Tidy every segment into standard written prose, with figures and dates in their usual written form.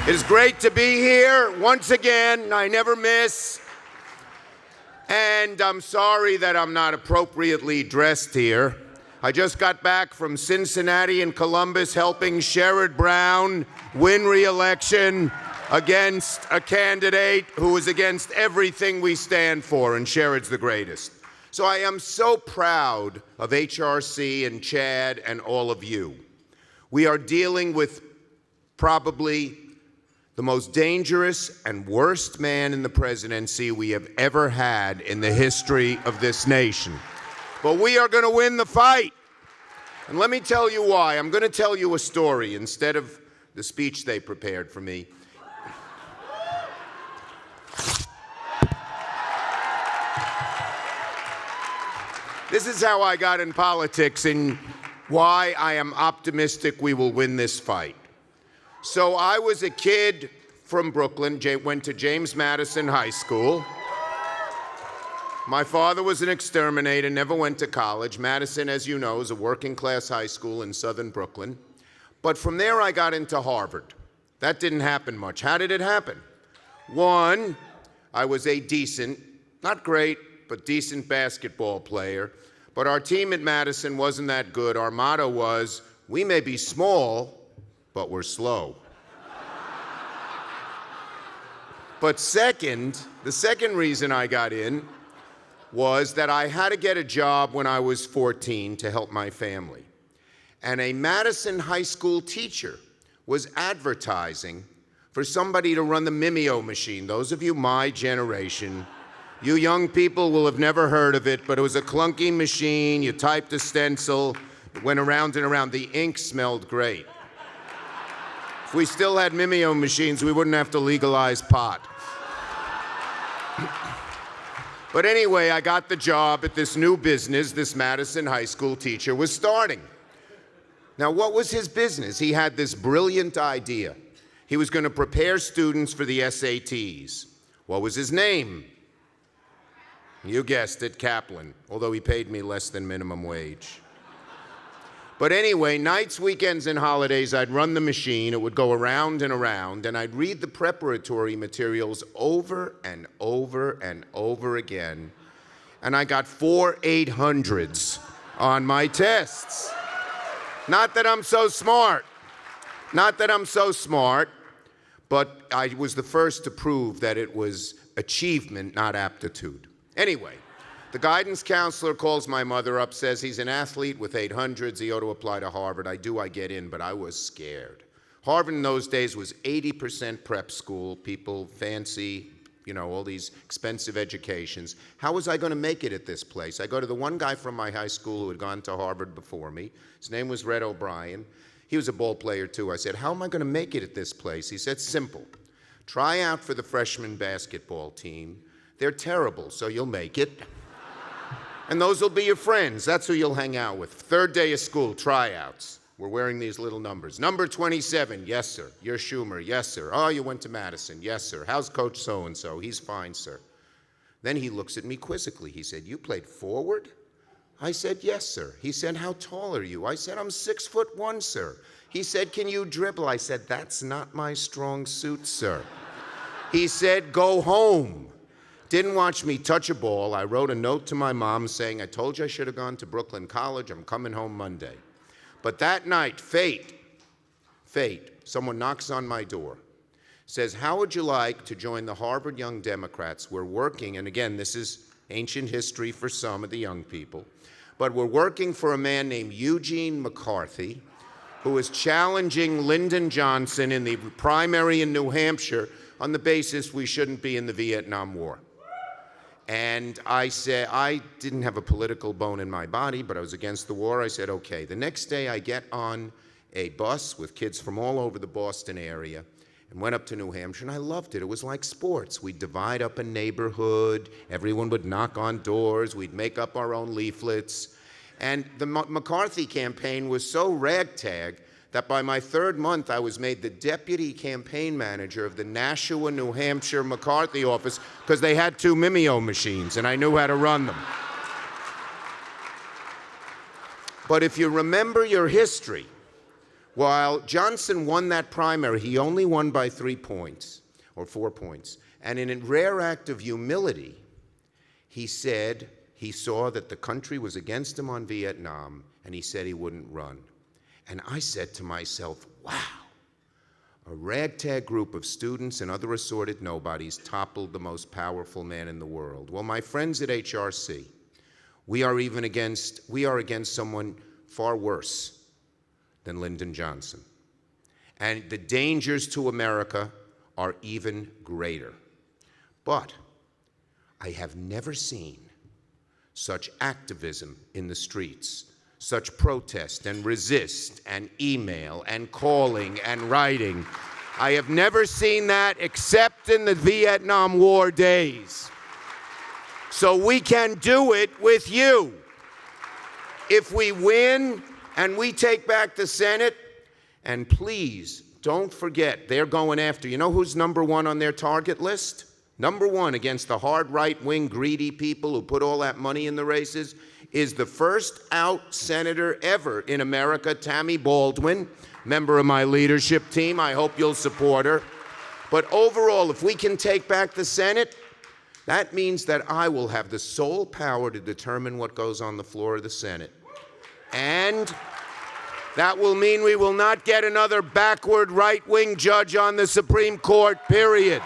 It is great to be here once again. I never miss. And I'm sorry that I'm not appropriately dressed here. I just got back from Cincinnati and Columbus helping Sherrod Brown win re-election against a candidate who is against everything we stand for, and Sherrod's the greatest. So I am so proud of HRC and Chad and all of you. We are dealing with probably the most dangerous and worst man in the presidency we have ever had in the history of this nation. But we are going to win the fight. And let me tell you why. I'm going to tell you a story instead of the speech they prepared for me. This is how I got in politics and why I am optimistic we will win this fight. So I was a kid from Brooklyn, went to James Madison High School. My father was an exterminator, never went to college. Madison, as you know, is a working-class high school in southern Brooklyn. But from there, I got into Harvard. That didn't happen much. How did it happen? One, I was a decent, not great, but decent basketball player. But our team at Madison wasn't that good. Our motto was, we may be small, but we're slow. But second, the second reason I got in was that I had to get a job when I was 14 to help my family. And a Madison high school teacher was advertising for somebody to run the Mimeo machine. Those of you my generation, you young people will have never heard of it, but it was a clunky machine. You typed a stencil, it went around and around. The ink smelled great. If we still had Mimeo machines, we wouldn't have to legalize pot. But anyway, I got the job at this new business this Madison high school teacher was starting. Now, what was his business? He had this brilliant idea. He was going to prepare students for the SATs. What was his name? You guessed it, Kaplan, although he paid me less than minimum wage. But anyway, nights, weekends, and holidays, I'd run the machine. It would go around and around, and I'd read the preparatory materials over and over and over again. And I got 4 800s on my tests. Not that I'm so smart. Not that I'm so smart, but I was the first to prove that it was achievement, not aptitude. Anyway. The guidance counselor calls my mother up, says he's an athlete with 800s, he ought to apply to Harvard. I get in, but I was scared. Harvard in those days was 80% prep school, people fancy, all these expensive educations. How was I going to make it at this place? I go to the one guy from my high school who had gone to Harvard before me. His name was Red O'Brien. He was a ball player too. I said, how am I going to make it at this place? He said, simple. Try out for the freshman basketball team. They're terrible, so you'll make it. And those will be your friends. That's who you'll hang out with. Third day of school, tryouts. We're wearing these little numbers. Number 27, yes, sir. You're Schumer, yes, sir. Oh, you went to Madison, yes, sir. How's Coach so-and-so? He's fine, sir. Then he looks at me quizzically. He said, you played forward? I said, yes, sir. He said, how tall are you? I said, I'm 6'1", sir. He said, can you dribble? I said, that's not my strong suit, sir. He said, go home. Didn't watch me touch a ball. I wrote a note to my mom saying, I told you I should have gone to Brooklyn College. I'm coming home Monday. But that night, fate, someone knocks on my door, says, how would you like to join the Harvard Young Democrats? We're working, and again, this is ancient history for some of the young people, but we're working for a man named Eugene McCarthy, who is challenging Lyndon Johnson in the primary in New Hampshire on the basis we shouldn't be in the Vietnam War. And I said, I didn't have a political bone in my body, but I was against the war. I said, okay. The next day I get on a bus with kids from all over the Boston area and went up to New Hampshire, and I loved it. It was like sports. We'd divide up a neighborhood. Everyone would knock on doors. We'd make up our own leaflets. And the McCarthy campaign was so ragtag that by my third month, I was made the deputy campaign manager of the Nashua, New Hampshire McCarthy office because they had 2 Mimeo machines, and I knew how to run them. But if you remember your history, While Johnson won that primary, he only won by 3 points, or 4 points. And in a rare act of humility, he said he saw that the country was against him on Vietnam, and he said he wouldn't run. And I said to myself, wow, a ragtag group of students and other assorted nobodies toppled the most powerful man in the world. Well, my friends at HRC, we are against someone far worse than Lyndon Johnson. And the dangers to America are even greater. But I have never seen such activism in the streets, such protest and resist and email and calling and writing. I have never seen that except in the Vietnam War days. So we can do it with you. If we win and we take back the Senate, and please don't forget, they're going after, you know who's number one on their target list? Number one against the hard right-wing greedy people who put all that money in the races is the first out senator ever in America, Tammy Baldwin, member of my leadership team. I hope you'll support her. But overall, if we can take back the Senate, that means that I will have the sole power to determine what goes on the floor of the Senate. And that will mean we will not get another backward right-wing judge on the Supreme Court, period.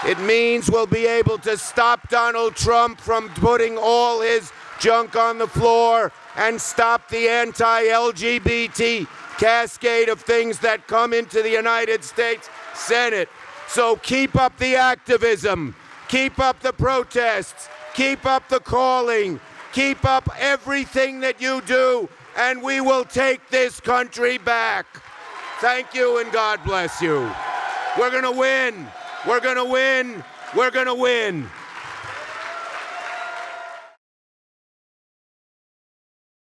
It means we'll be able to stop Donald Trump from putting all his junk on the floor and stop the anti-LGBT cascade of things that come into the United States Senate. So keep up the activism, keep up the protests, keep up the calling, keep up everything that you do, and we will take this country back. Thank you and God bless you. We're gonna win. We're gonna win. We're gonna win.